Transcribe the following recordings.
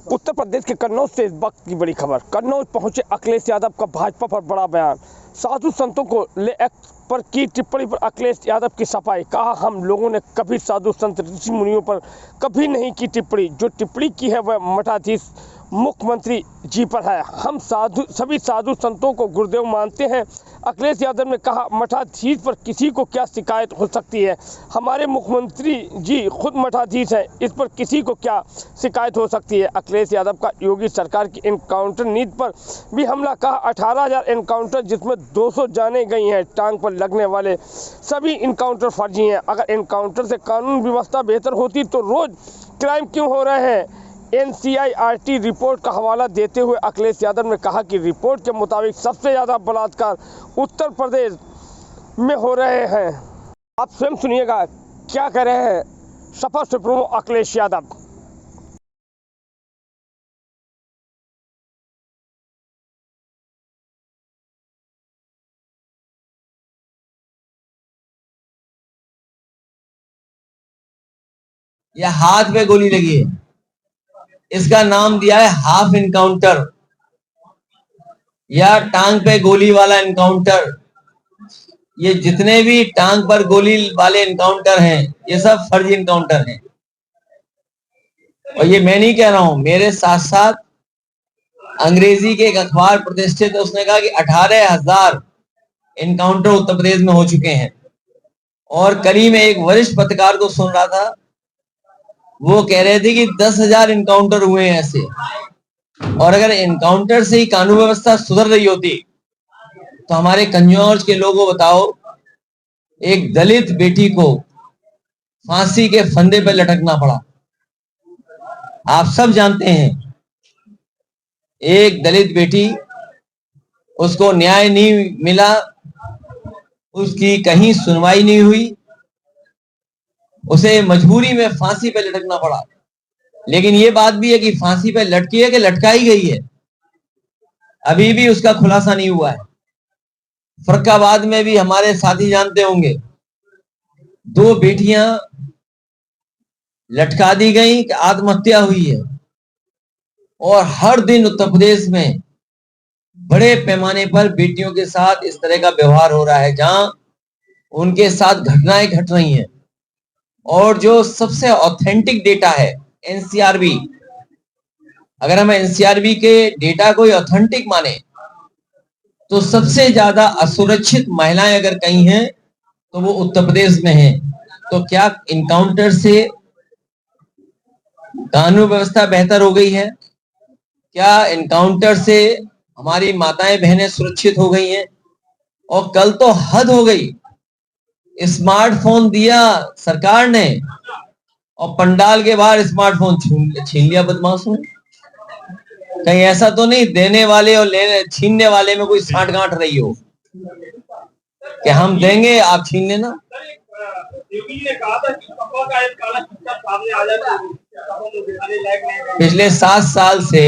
उत्तर प्रदेश के कन्नौज से इस वक्त की बड़ी खबर। कन्नौज पहुंचे अखिलेश यादव का भाजपा पर बड़ा बयान। साधु संतों को ले एक्ट पर की टिप्पणी पर अखिलेश यादव की सफाई। कहा, हम लोगों ने कभी साधु संत ऋषि मुनियों पर कभी नहीं की टिप्पणी। जो टिप्पणी की है वह मठाधीश मुख्यमंत्री जी पर है। हम सभी साधु संतों को गुरुदेव मानते हैं। अखिलेश यादव ने कहा, मठाधीश पर किसी को क्या शिकायत हो सकती है। हमारे मुख्यमंत्री जी खुद मठाधीश हैं, इस पर किसी को क्या शिकायत हो सकती है। अखिलेश यादव का योगी सरकार की एनकाउंटर नीति पर भी हमला। कहा, 18,000 एनकाउंटर जिसमें 200 जाने गई हैं। टांग पर लगने वाले सभी एनकाउंटर फर्जी हैं। अगर एनकाउंटर से कानून व्यवस्था बेहतर होती तो रोज क्राइम क्यों हो रहे हैं। NCIRT रिपोर्ट का हवाला देते हुए अखिलेश यादव ने कहा कि रिपोर्ट के मुताबिक सबसे ज़्यादा बलात्कार उत्तर प्रदेश में हो रहे हैं। आप स्वयं सुनिएगा क्या कह रहे हैं सपा सुप्रीमो अखिलेश यादव। या हाथ में गोली लगी है, इसका नाम दिया है हाफ इनकाउंटर या टांग पे गोली वाला इनकाउंटर। ये जितने भी टांग पर गोली वाले इनकाउंटर हैं, ये सब फर्जी इनकाउंटर हैं। और ये मैं नहीं कह रहा हूं, मेरे साथ साथ अंग्रेजी के एक अखबार प्रतिष्ठित, उसने कहा कि 18,000 इनकाउंटर उत्तर प्रदेश में हो चुके हैं। और करीब में एक वरिष्ठ पत्रकार को सुन रहा था, वो कह रहे थे कि 10,000 इनकाउंटर हुए हैं ऐसे। और अगर इनकाउंटर से ही कानून व्यवस्था सुधर रही होती तो हमारे कन्नौज के लोगों बताओ, एक दलित बेटी को फांसी के फंदे पर लटकना पड़ा। आप सब जानते हैं, एक दलित बेटी, उसको न्याय नहीं मिला, उसकी कहीं सुनवाई नहीं हुई, उसे मजबूरी में फांसी पर लटकना पड़ा। लेकिन ये बात भी है कि फांसी पर लटकी है कि लटकाई गई है, अभी भी उसका खुलासा नहीं हुआ है। फरक्काबाद में भी हमारे साथी जानते होंगे, 2 बेटियां लटका दी गई कि आत्महत्या हुई है। और हर दिन उत्तर प्रदेश में बड़े पैमाने पर बेटियों के साथ इस तरह का व्यवहार हो रहा है, जहां उनके साथ घटनाएं घट रही हैं। और जो सबसे ऑथेंटिक डेटा है NCRB, अगर हम NCRB के डेटा को ऑथेंटिक माने तो सबसे ज्यादा असुरक्षित महिलाएं अगर कहीं हैं तो वो उत्तर प्रदेश में हैं। तो क्या इनकाउंटर से कानून व्यवस्था बेहतर हो गई है? क्या इनकाउंटर से हमारी माताएं बहनें सुरक्षित हो गई हैं? और कल तो हद हो गई, स्मार्टफोन दिया सरकार ने और पंडाल के बाहर स्मार्टफोन छीन लिया बदमाशों ने। कहीं ऐसा तो नहीं देने वाले और लेने छीनने वाले में कोई साठगांठ रही हो कि हम देंगे आप छीन लेना। पिछले 7 साल से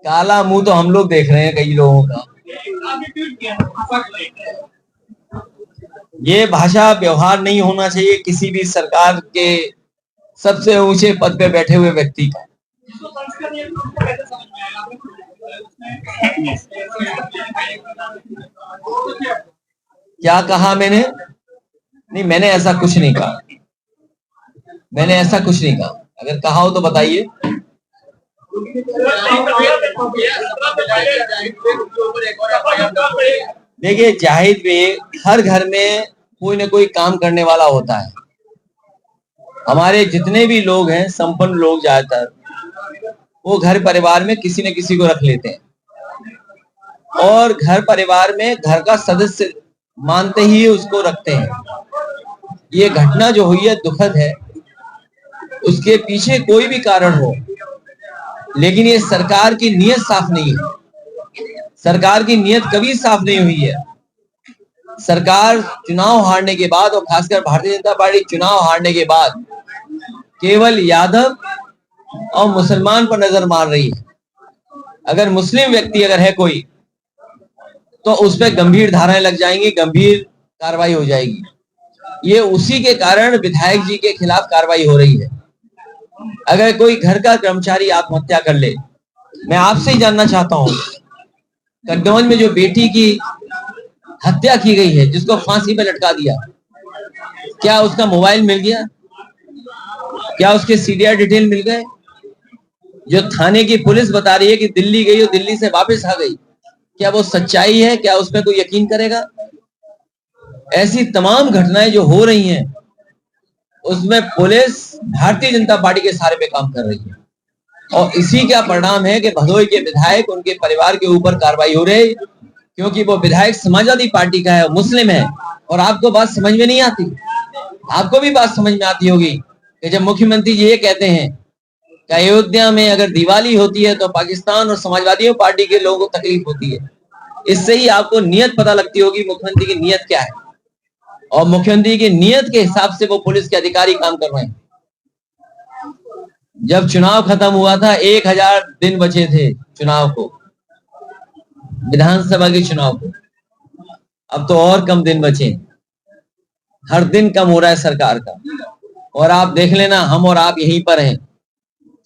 काला मुंह तो हम लोग देख रहे हैं कई लोगों का। ये भाषा व्यवहार नहीं होना चाहिए किसी भी सरकार के सबसे ऊंचे पद पे बैठे हुए व्यक्ति का। क्या कहा मैंने? नहीं, मैंने ऐसा कुछ नहीं कहा, मैंने ऐसा कुछ नहीं कहा। अगर कहा हो तो बताइए। देखिए, जाहिद में हर घर में कोई ना कोई काम करने वाला होता है। हमारे जितने भी लोग हैं, संपन्न लोग, ज्यादातर वो घर परिवार में किसी न किसी को रख लेते हैं और घर परिवार में घर का सदस्य मानते ही उसको रखते हैं। ये घटना जो हुई है दुखद है, उसके पीछे कोई भी कारण हो, लेकिन ये सरकार की नीयत साफ नहीं है। सरकार की नीयत कभी साफ नहीं हुई है। सरकार चुनाव हारने के बाद, और खासकर भारतीय जनता पार्टी चुनाव हारने के बाद, केवल यादव और मुसलमान पर नजर मार रही है। अगर मुस्लिम व्यक्ति अगर है कोई तो उस पर गंभीर धाराएं लग जाएंगी, गंभीर कार्रवाई हो जाएगी। ये उसी के कारण विधायक जी के खिलाफ कार्रवाई हो रही है। अगर कोई घर का कर्मचारी आत्महत्या कर ले, मैं आपसे ही जानना चाहता हूं, कन्नौज में जो बेटी की हत्या की गई है, जिसको फांसी पे लटका दिया, क्या उसका मोबाइल मिल गया? क्या उसके सीडीआर डिटेल मिल गए? जो थाने की पुलिस बता रही है कि दिल्ली गई और दिल्ली से वापस आ गई, क्या वो सच्चाई है? क्या उसमें कोई यकीन करेगा? ऐसी तमाम घटनाएं जो हो रही हैं, उसमें पुलिस भारतीय जनता पार्टी के सहारे पे काम कर रही है, और इसी का परिणाम है कि भदोई के विधायक, उनके परिवार के ऊपर कार्रवाई हो रही, क्योंकि वो विधायक समाजवादी पार्टी का है, मुस्लिम है। और आपको बात समझ में नहीं आती? आपको भी बात समझ में आती होगी कि जब मुख्यमंत्री जी ये कहते हैं कि अयोध्या में अगर दिवाली होती है तो पाकिस्तान और समाजवादी पार्टी के लोगों को तकलीफ होती है, इससे ही आपको नियत पता लगती होगी मुख्यमंत्री की नियत क्या है, और मुख्यमंत्री की नियत के हिसाब से वो पुलिस के अधिकारी काम कर रहे हैं। जब चुनाव खत्म हुआ था, 1000 दिन बचे थे चुनाव को, विधानसभा के चुनाव को, अब तो और कम दिन बचे। हर दिन कम हो रहा है सरकार का, और आप देख लेना, हम और आप यहीं पर हैं।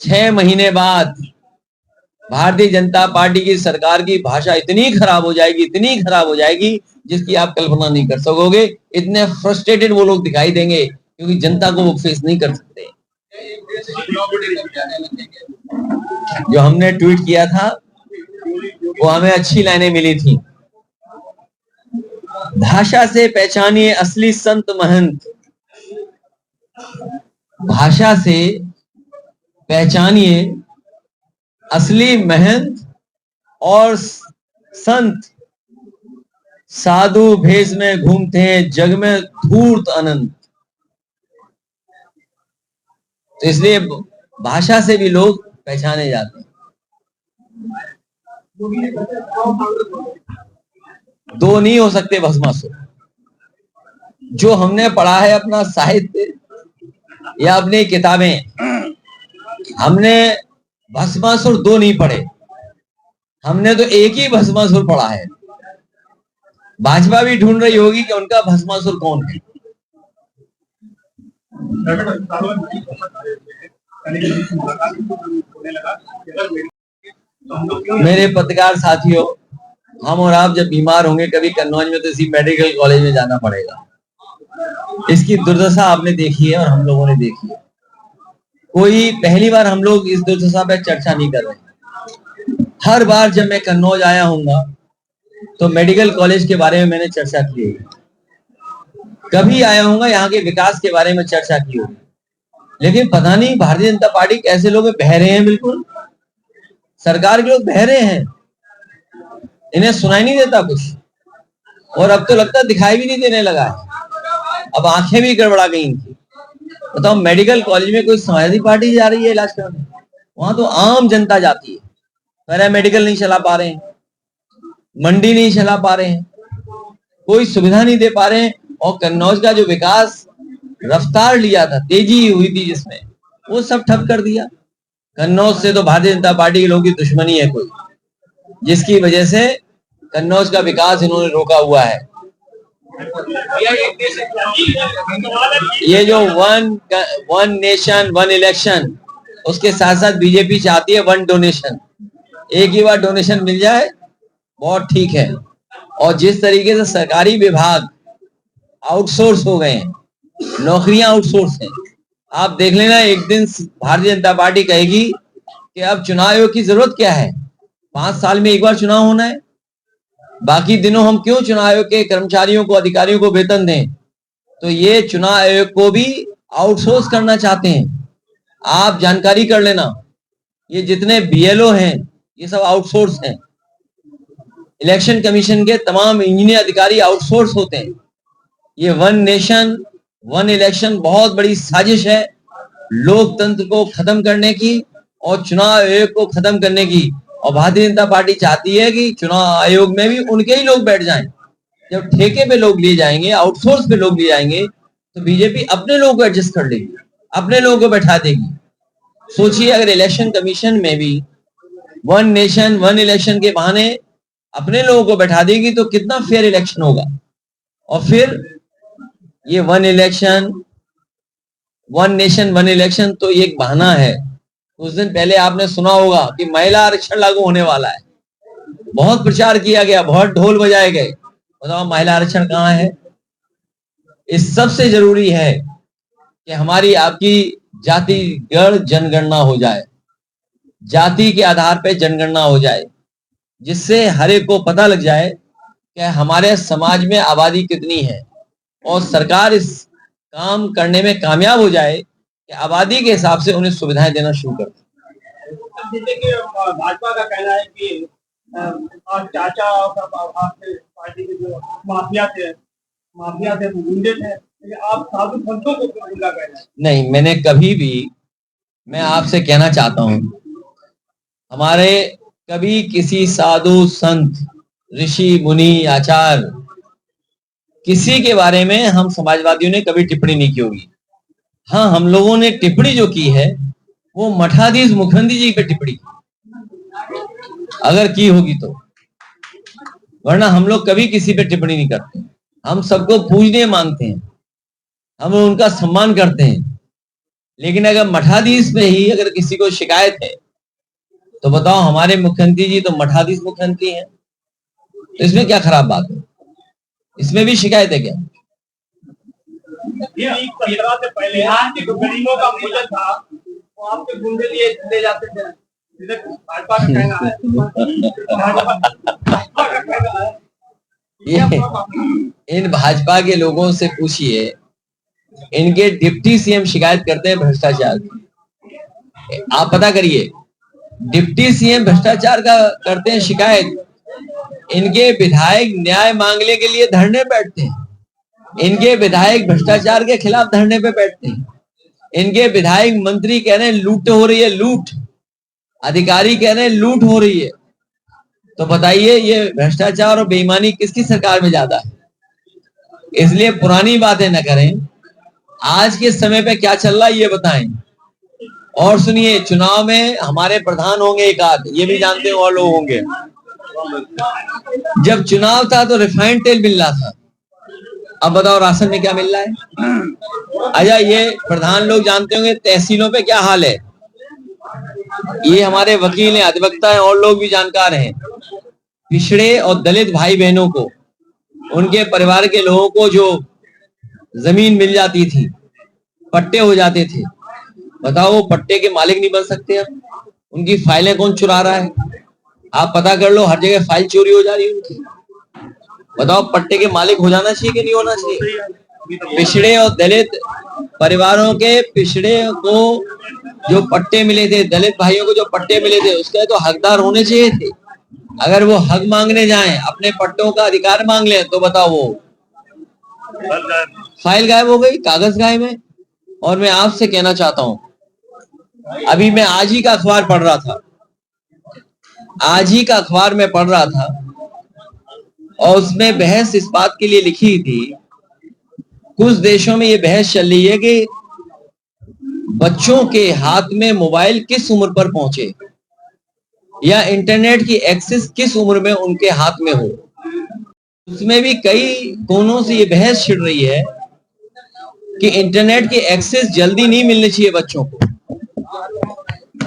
6 महीने बाद भारतीय जनता पार्टी की सरकार की भाषा इतनी खराब हो जाएगी, इतनी खराब हो जाएगी, जिसकी आप कल्पना नहीं कर सकोगे। इतने फ्रस्ट्रेटेड वो लोग दिखाई देंगे, क्योंकि जनता को वो फेस नहीं कर सकते। जो हमने ट्वीट किया था, वो हमें अच्छी लाइनें मिली थी। भाषा से पहचानिए असली संत महंत, भाषा से पहचानिए असली महंत और संत, साधु भेष में घूमते हैं जग में धूर्त अनंत। तो इसलिए भाषा से भी लोग पहचाने जाते हैं। दो नहीं हो सकते भस्मासुर। जो हमने पढ़ा है अपना साहित्य या अपनी किताबें, हमने भस्मासुर दो नहीं पढ़े, हमने तो एक ही भस्मासुर पढ़ा है। भाजपा भी ढूंढ रही होगी कि उनका भस्मासुर कौन है। मेरे पत्रकार साथियों, हम और आप जब बीमार होंगे कभी कन्नौज में, तो इसी मेडिकल कॉलेज में जाना पड़ेगा। इसकी दुर्दशा आपने देखी है और हम लोगों ने देखी है। कोई पहली बार हम लोग इस दुर्दशा पर चर्चा नहीं कर रहे। हर बार जब मैं कन्नौज आया हूँगा तो मेडिकल कॉलेज के बारे में मैंने चर्चा की है, कभी आया हूँगा यहाँ के विकास के बारे में चर्चा की होगी। लेकिन पता नहीं भारतीय जनता पार्टी कैसे लोग बह रहे हैं, बिल्कुल सरकार के लोग बह रहे हैं, इन्हें सुनाई नहीं देता कुछ, और अब तो लगता दिखाई भी नहीं देने लगा है। अब आंखें भी गड़बड़ा गई इनकी। बताओ, मेडिकल कॉलेज में कोई समाजवादी पार्टी जा रही है इलाज कराने? वहां तो आम जनता जाती है। पैरा मेडिकल नहीं चला पा रहे हैं, मंडी नहीं चला पा रहे हैं, कोई सुविधा नहीं दे पा रहे हैं, और कन्नौज का जो विकास रफ्तार लिया था, तेजी हुई थी जिसमें, वो सब ठप कर दिया। कन्नौज से तो भारतीय जनता पार्टी के लोगों की दुश्मनी है कोई, जिसकी वजह से कन्नौज का विकास इन्होंने रोका हुआ है। ये जो वन नेशन वन इलेक्शन, उसके साथ साथ बीजेपी चाहती है वन डोनेशन। एक ही बार डोनेशन मिल जाए बहुत ठीक है। और जिस तरीके से सरकारी विभाग आउटसोर्स हो गए हैं, नौकरियां आउटसोर्स हैं, आप देख लेना, एक दिन भारतीय जनता पार्टी कहेगी कि अब चुनाव आयोग की जरूरत क्या है, 5 साल में एक बार चुनाव होना है, बाकी दिनों हम क्यों चुनाव आयोग के कर्मचारियों को, अधिकारियों को वेतन दें। तो ये चुनाव आयोग को भी आउटसोर्स करना चाहते हैं। आप जानकारी कर लेना, ये जितने बीएलओ हैं ये सब आउटसोर्स हैं। इलेक्शन कमीशन के तमाम इंजीनियर अधिकारी आउटसोर्स होते हैं। ये वन नेशन वन इलेक्शन बहुत बड़ी साजिश है, लोकतंत्र को खत्म करने की और चुनाव आयोग को खत्म करने की। और भारतीय जनता पार्टी चाहती है कि चुनाव आयोग में भी उनके ही लोग बैठ जाएं। जब ठेके पे लोग लिए जाएंगे, आउटसोर्स पे लोग लिए जाएंगे, तो बीजेपी अपने लोगों को एडजस्ट कर लेगी, अपने लोगों को बैठा देगी। सोचिए, अगर इलेक्शन कमीशन में भी वन नेशन वन इलेक्शन के बहाने अपने लोगों को बैठा देगी तो कितना फेयर इलेक्शन होगा। और फिर ये one election one nation one election तो ये एक बहाना है। कुछ दिन पहले आपने सुना होगा कि महिला आरक्षण लागू होने वाला है, बहुत प्रचार किया गया, बहुत ढोल बजाए गए। बताओ महिला आरक्षण कहाँ है? इस सबसे जरूरी है कि हमारी आपकी जातिगत जनगणना हो जाए, जाति के आधार पर जनगणना हो जाए, जिससे हर एक को पता लग जाए कि हमारे समाज में आबादी कितनी है, और सरकार इस काम करने में कामयाब हो जाए कि आबादी के हिसाब से उन्हें सुविधाएं देना शुरू कर दें। जैसे कि भाजपा का कहना है कि आप चाचा और आपके पार्टी के जो माफिया थे गुंडे थे, आप साधु संतों को गुंडा कहना है। नहीं, मैंने कभी भी, मैं आपसे कहना चाहता हूं, हमारे कभी किसी साधु संत ऋषि मुनि आचार्य किसी के बारे में हम समाजवादियों ने कभी टिप्पणी नहीं की होगी। हाँ, हम लोगों ने टिप्पणी जो की है वो मठाधीश मुखर्जी जी पे टिप्पणी अगर की होगी तो, वरना हम लोग कभी किसी पे टिप्पणी नहीं करते। हम सबको पूजनीय मानते हैं, हम उनका सम्मान करते हैं, लेकिन अगर मठाधीश में ही अगर किसी को शिकायत है तो बताओ, हमारे मुख्यमंत्री जी तो मठाधीश मुख्यमंत्री हैं, तो इसमें क्या खराब बात है? इसमें भी शिकायत है क्या? से पहले आपके गरीबों का पूजन था, वो आपके गुंडे लिए ले जाते थे। भाजपा का कहना है इन भाजपा के लोगों से पूछिए, इनके डिप्टी सीएम शिकायत करते हैं भ्रष्टाचार की। आप पता करिए, डिप्टी सीएम भ्रष्टाचार का करते हैं शिकायत, इनके विधायक न्याय मांगने के लिए धरने बैठते हैं, इनके विधायक भ्रष्टाचार के खिलाफ धरने पे बैठते हैं, इनके विधायक मंत्री कह रहे हैं लूट हो रही है, लूट, अधिकारी कह रहे हैं लूट हो रही है। तो बताइए, ये भ्रष्टाचार और बेईमानी किसकी सरकार में ज्यादा है? इसलिए पुरानी बातें न करें, आज के समय पे क्या चल रहा है ये बताएं। और सुनिए, चुनाव में हमारे प्रधान होंगे एक आध, ये भी जानते हो, और लोग होंगे। जब चुनाव था तो रिफाइंड तेल मिल रहा था, अब बताओ राशन में क्या मिल रहा है? अच्छा, ये प्रधान लोग जानते होंगे तहसीलों पे क्या हाल है। ये हमारे वकील हैं, अधिवक्ता हैं, और लोग भी जानकार हैं। पिछड़े और दलित भाई बहनों को, उनके परिवार के लोगों को जो जमीन मिल जाती थी, पट्टे हो जाते थे, बताओ वो पट्टे के मालिक नहीं बन सकते अब? उनकी फाइलें कौन चुरा रहा है? आप पता कर लो, हर जगह फाइल चोरी हो जा रही है उनकी। बताओ, पट्टे के मालिक हो जाना चाहिए कि नहीं होना चाहिए? पिछड़े और दलित परिवारों के, पिछड़े को जो पट्टे मिले थे, दलित भाइयों को जो पट्टे मिले थे, उसके तो हकदार होने चाहिए थे। अगर वो हक मांगने जाएं, अपने पट्टों का अधिकार मांग लें, तो बताओ वो फाइल गायब हो गई, कागज गायब है। और मैं आपसे कहना चाहता हूं, अभी मैं आज ही का अखबार पढ़ रहा था, आज ही का अखबार में पढ़ रहा था, और उसमें बहस इस बात के लिए लिखी थी, कुछ देशों में ये बहस चल रही है कि बच्चों के हाथ में मोबाइल किस उम्र पर पहुंचे, या इंटरनेट की एक्सेस किस उम्र में उनके हाथ में हो। उसमें भी कई कोनों से ये बहस छिड़ रही है कि इंटरनेट की एक्सेस जल्दी नहीं मिलनी चाहिए बच्चों को,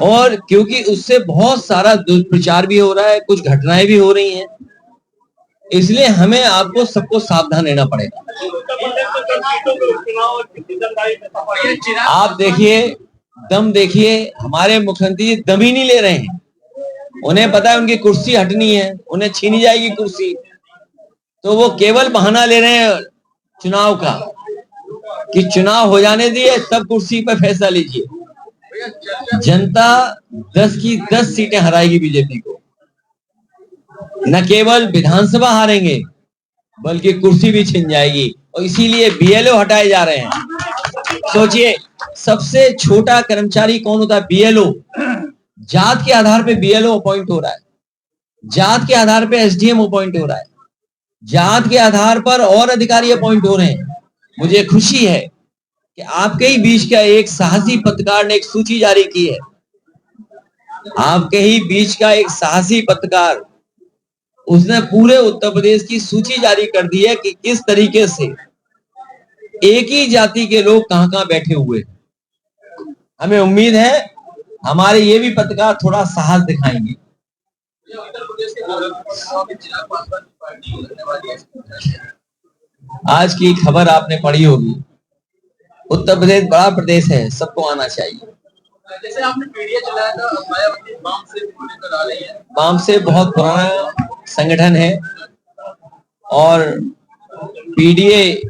और क्योंकि उससे बहुत सारा दुष्प्रचार भी हो रहा है, कुछ घटनाएं भी हो रही हैं, इसलिए हमें आपको सबको सावधान रहना पड़ेगा। आप देखिए, दम देखिए, हमारे मुख्यमंत्री दम ही नहीं ले रहे हैं। उन्हें पता है उनकी कुर्सी हटनी है, उन्हें छीनी जाएगी कुर्सी, तो वो केवल बहाना ले रहे हैं चुनाव का कि चुनाव हो जाने दिए तब कुर्सी पर फैसला लीजिए। जनता 10 की 10 सीटें हराएगी बीजेपी को, न केवल विधानसभा हारेंगे बल्कि कुर्सी भी छिन जाएगी, और इसीलिए बीएलओ हटाए जा रहे हैं। सोचिए, सबसे छोटा कर्मचारी कौन होता है? बीएलओ। जात के आधार पे बीएलओ अपॉइंट हो रहा है, जात के आधार पे एसडीएम अपॉइंट हो रहा है, जात के आधार पर और अधिकारी अपॉइंट हो रहे हैं। मुझे खुशी है कि आपके ही बीच का एक साहसी पत्रकार ने एक सूची जारी की है, आपके ही बीच का एक साहसी पत्रकार, उसने पूरे उत्तर प्रदेश की सूची जारी कर दी है कि किस तरीके से एक ही जाति के लोग कहां कहां बैठे हुए हैं। हमें उम्मीद है हमारे ये भी पत्रकार थोड़ा साहस दिखाएंगे। उत्तर प्रदेश के चुनाव में चिराग पासवान की पार्टी लड़ने वाली है। आज की खबर आपने पढ़ी होगी। उत्तर प्रदेश बड़ा प्रदेश है, सबको आना चाहिए। जैसे आपने पीडीए चलाया था, मायावती वाम से लेकर आ रही है। वाम से बहुत पुराना संगठन है और पीडीए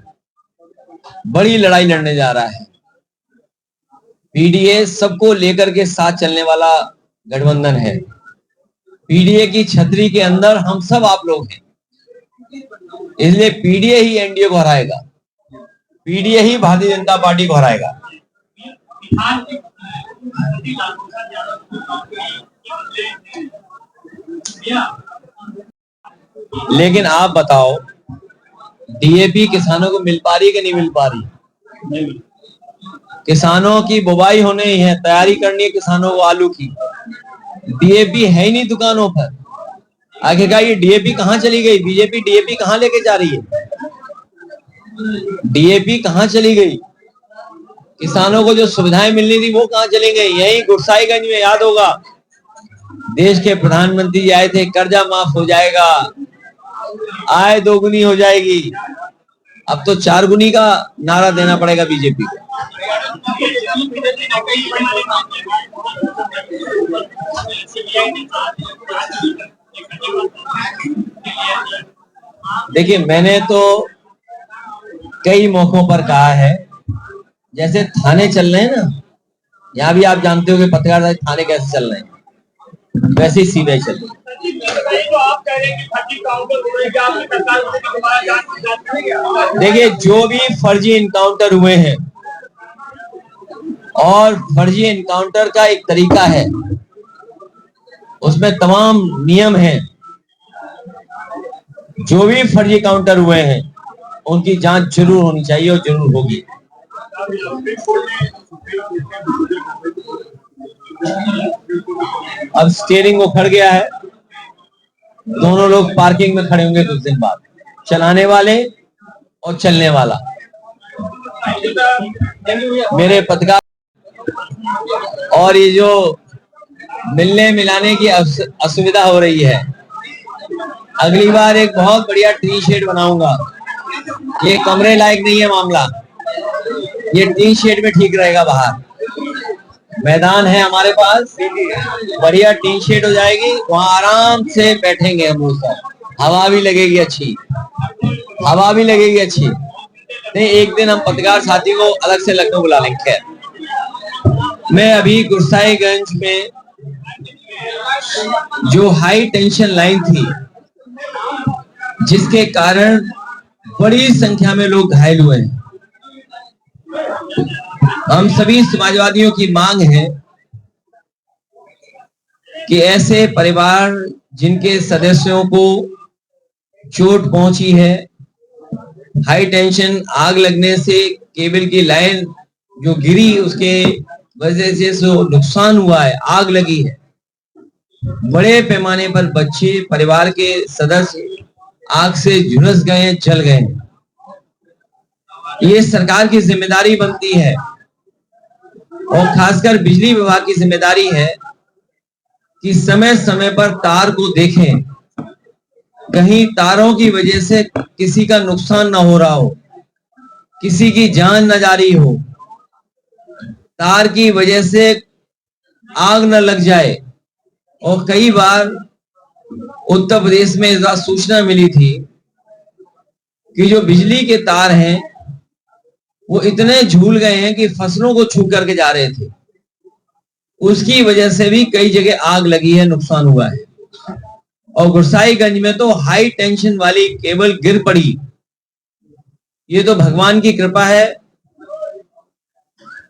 बड़ी लड़ाई लड़ने जा रहा है। पीडीए सबको लेकर के साथ चलने वाला गठबंधन है। पीडीए की छतरी के अंदर हम सब आप लोग हैं, इसलिए पीडीए ही एनडीए को हराएगा, पीडीए ही भारतीय जनता पार्टी को हराएगा। लेकिन आप बताओ, डीएपी किसानों को मिल पा रही कि नहीं मिल पा रही? किसानों की बुवाई होने ही है, तैयारी करनी है किसानों को आलू की। डीएपी है ही नहीं दुकानों पर। आखिरकार ये डीएपी कहां चली गई? बीजेपी डीएपी कहां लेके जा रही है? डीएपी कहां चली गई? किसानों को जो सुविधाएं मिलनी थी वो कहां चली गई? यही गुरसाईगंज में याद होगा, देश के प्रधानमंत्री जी आए थे, कर्जा माफ हो जाएगा, आय दोगुनी हो जाएगी। अब तो 4 गुनी का नारा देना पड़ेगा बीजेपी को। देखिए, मैंने तो कई मौकों पर कहा है, जैसे थाने चल रहे हैं ना, यहाँ भी आप जानते हो कि पत्रकार थाने कैसे चल रहे हैं, वैसे ही सीधे चल रहे हैं। देखिए, जो भी फर्जी इनकाउंटर हुए हैं, और फर्जी इनकाउंटर का एक तरीका है, उसमें तमाम नियम हैं। जो भी फर्जी काउंटर हुए हैं उनकी जांच जरूर होनी चाहिए और जरूर होगी। अब स्टीयरिंग उखड़ गया है, दोनों लोग पार्किंग में खड़े होंगे कुछ दिन बाद, चलाने वाले और चलने वाला। मेरे पत्रकार और ये जो मिलने मिलाने की असुविधा हो रही है, अगली बार एक बहुत बढ़िया टी शेड बनाऊंगा। ये कमरे लायक नहीं है मामला, ये टी शेड में ठीक रहेगा। बाहर मैदान है हमारे पास, बढ़िया टी शेड हो जाएगी, वहां आराम से बैठेंगे हम लोग सब, हवा भी लगेगी अच्छी, हवा भी लगेगी अच्छी। नहीं, एक दिन हम पत्रकार साथी को अलग से लखनऊ बुला लेंगे। खैर, मैं अभी गुरसाईगंज में जो हाई टेंशन लाइन थी, जिसके कारण बड़ी संख्या में लोग घायल हुए हैं, हम सभी समाजवादियों की मांग है कि ऐसे परिवार जिनके सदस्यों को चोट पहुंची है, हाई टेंशन आग लगने से केबल की लाइन जो गिरी उसके वजह से जो नुकसान हुआ है, आग लगी है, बड़े पैमाने पर बच्चे, परिवार के सदस्य आग से झुलस गए हैं, जल गए हैं। ये सरकार की जिम्मेदारी बनती है और खासकर बिजली विभाग की जिम्मेदारी है कि समय समय पर तार को देखें, कहीं तारों की वजह से किसी का नुकसान ना हो रहा हो, किसी की जान न जा रही हो, तार की वजह से आग न लग जाए। और कई बार उत्तर प्रदेश में इस बात सूचना मिली थी कि जो बिजली के तार हैं वो इतने झूल गए हैं कि फसलों को छू करके जा रहे थे, उसकी वजह से भी कई जगह आग लगी है, नुकसान हुआ है। और गुरसाईगंज में तो हाई टेंशन वाली केबल गिर पड़ी। ये तो भगवान की कृपा है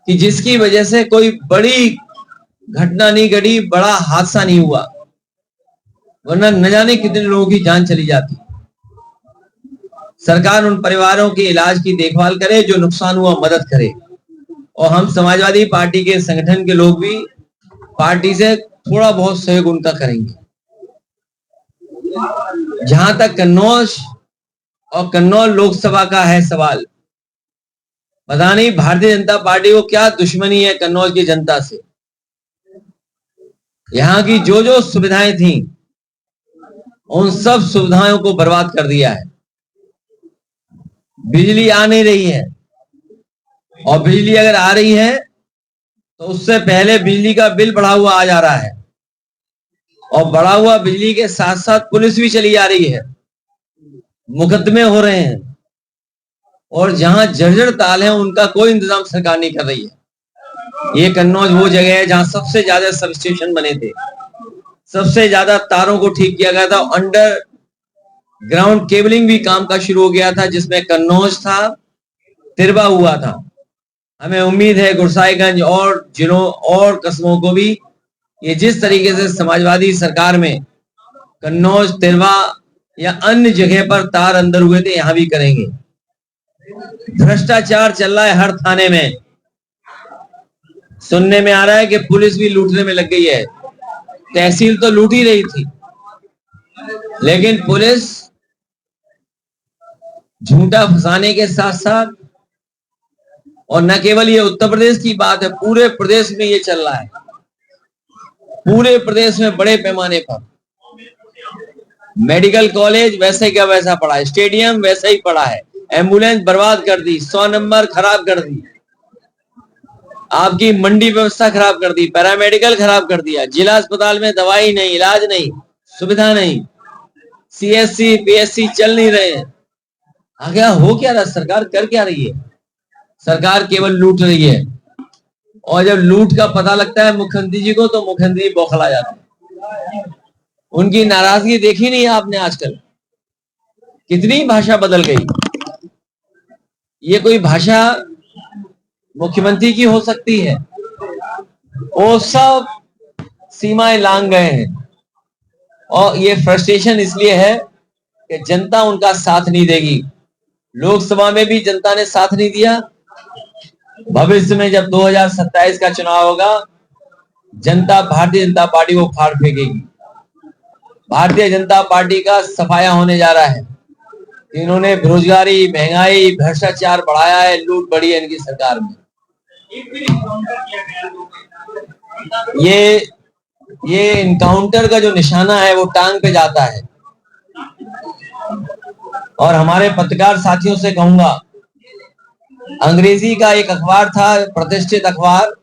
कि जिसकी वजह से कोई बड़ी घटना नहीं घटी, बड़ा हादसा नहीं हुआ, वरना न जाने कितने लोगों की जान चली जाती। सरकार उन परिवारों के इलाज की देखभाल करे, जो नुकसान हुआ मदद करे। और हम समाजवादी पार्टी के संगठन के लोग भी पार्टी से थोड़ा बहुत सहयोग उनका करेंगे। जहां तक कन्नौज और कन्नौज लोकसभा का है सवाल, पता नहीं भारतीय जनता पार्टी को क्या दुश्मनी है कन्नौज की जनता से। यहाँ की जो जो सुविधाएं थी उन सब सुविधाओं को बर्बाद कर दिया है। बिजली आ नहीं रही है, और बिजली अगर आ रही है तो उससे पहले बिजली का बिल बढ़ा हुआ आ जा रहा है, और बढ़ा हुआ बिजली के साथ साथ पुलिस भी चली आ रही है, मुकदमे हो रहे हैं, और जहां जर्जर ताल है उनका कोई इंतजाम सरकार नहीं कर रही है। ये कन्नौज वो जगह है जहां सबसे ज्यादा सब स्टेशन बने थे, सबसे ज्यादा तारों को ठीक किया गया था, अंडर ग्राउंड केबलिंग भी काम का शुरू हो गया था, जिसमें कन्नौज था, तिरवा हुआ था। हमें उम्मीद है गुरसाईगंज और जिलों और कस्बों को भी ये जिस तरीके से समाजवादी सरकार में कन्नौज, तिरवा या अन्य जगह पर तार अंदर हुए थे, यहां भी करेंगे। भ्रष्टाचार चल रहा है हर थाने में। सुनने में आ रहा है कि पुलिस भी लूटने में लग गई है। तहसील तो लूट ही रही थी, लेकिन पुलिस झूठा फंसाने के साथ साथ, और न केवल ये उत्तर प्रदेश की बात है, पूरे प्रदेश में ये चल रहा है। पूरे प्रदेश में बड़े पैमाने पर मेडिकल कॉलेज वैसे क्या वैसा पड़ा है, स्टेडियम वैसा ही पड़ा है, एम्बुलेंस बर्बाद कर दी, 100 नंबर खराब कर दी, आपकी मंडी व्यवस्था खराब कर दी, पैरामेडिकल खराब कर दिया, जिला अस्पताल में दवाई नहीं, इलाज नहीं, सुविधा नहीं, सीएससी पीएससी चल नहीं रहे हैं। आगे हो क्या रहा, सरकार कर क्या रही है? सरकार केवल लूट रही है, और जब लूट का पता लगता है मुख्यमंत्री जी को तो मुख्यमंत्री बौखला जाते हैं। उनकी नाराजगी देखी नहीं आपने आजकल, कितनी भाषा बदल गई। ये कोई भाषा मुख्यमंत्री की हो सकती है? वो सब सीमाएं लांघ गए हैं, और ये फ्रस्ट्रेशन इसलिए है कि जनता उनका साथ नहीं देगी। लोकसभा में भी जनता ने साथ नहीं दिया, भविष्य में जब 2027 का चुनाव होगा, जनता भारतीय जनता पार्टी को फाड़ फेंकेगी। भारतीय जनता पार्टी का सफाया होने जा रहा है। इन्होंने बेरोजगारी, महंगाई, भ्रष्टाचार बढ़ाया है, लूट बढ़ी है इनकी सरकार में। ये इनकाउंटर का जो निशाना है वो टांग पे जाता है, और हमारे पत्रकार साथियों से कहूंगा, अंग्रेजी का एक अखबार था, प्रतिष्ठित अखबार,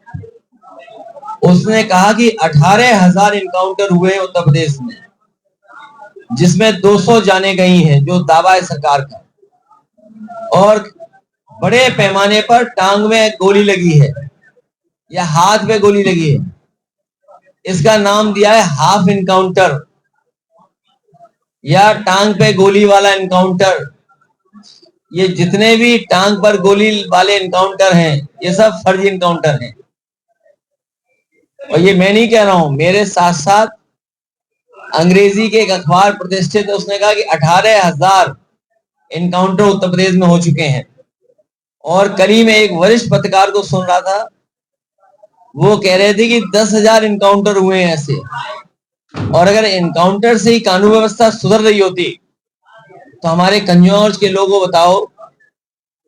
उसने कहा कि 18,000 इनकाउंटर हुए उत्तर प्रदेश में, जिसमें 200 जाने गई हैं, जो दावा है सरकार का, और बड़े पैमाने पर टांग में गोली लगी है या हाथ में गोली लगी है। इसका नाम दिया है हाफ इनकाउंटर या टांग पे गोली वाला इनकाउंटर। ये जितने भी टांग पर गोली वाले इनकाउंटर हैं, ये सब फर्जी इनकाउंटर हैं। और ये मैं नहीं कह रहा हूं, मेरे साथ साथ अंग्रेजी के एक अखबार प्रतिष्ठित है, उसने कहा कि 18,000 इनकाउंटर उत्तर प्रदेश में हो चुके हैं। और कल ही में एक वरिष्ठ पत्रकार को सुन रहा था, वो कह रहे थे कि 10,000 इनकाउंटर हुए हैं ऐसे। और अगर इनकाउंटर से ही कानून व्यवस्था सुधर रही होती तो हमारे कन्नौज के लोगों बताओ,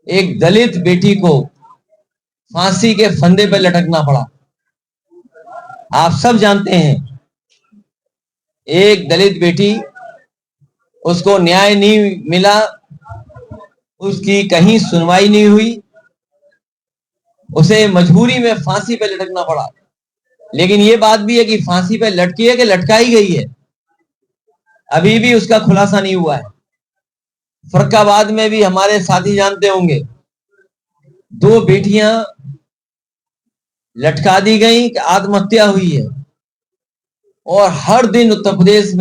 एक दलित बेटी को फांसी के फंदे पर लटकना पड़ा। आप सब जानते हैं, एक दलित बेटी, उसको न्याय नहीं मिला, उसकी कहीं सुनवाई नहीं हुई, उसे मजबूरी में फांसी पे लटकना पड़ा। लेकिन ये बात भी है कि फांसी पे लटकी है कि लटकाई गई है, अभी भी उसका खुलासा नहीं हुआ है। फरक्काबाद में भी हमारे साथी जानते होंगे, 2 बेटियां लटका दी गई कि आत्महत्या हुई है। और हर दिन उत्तर प्रदेश में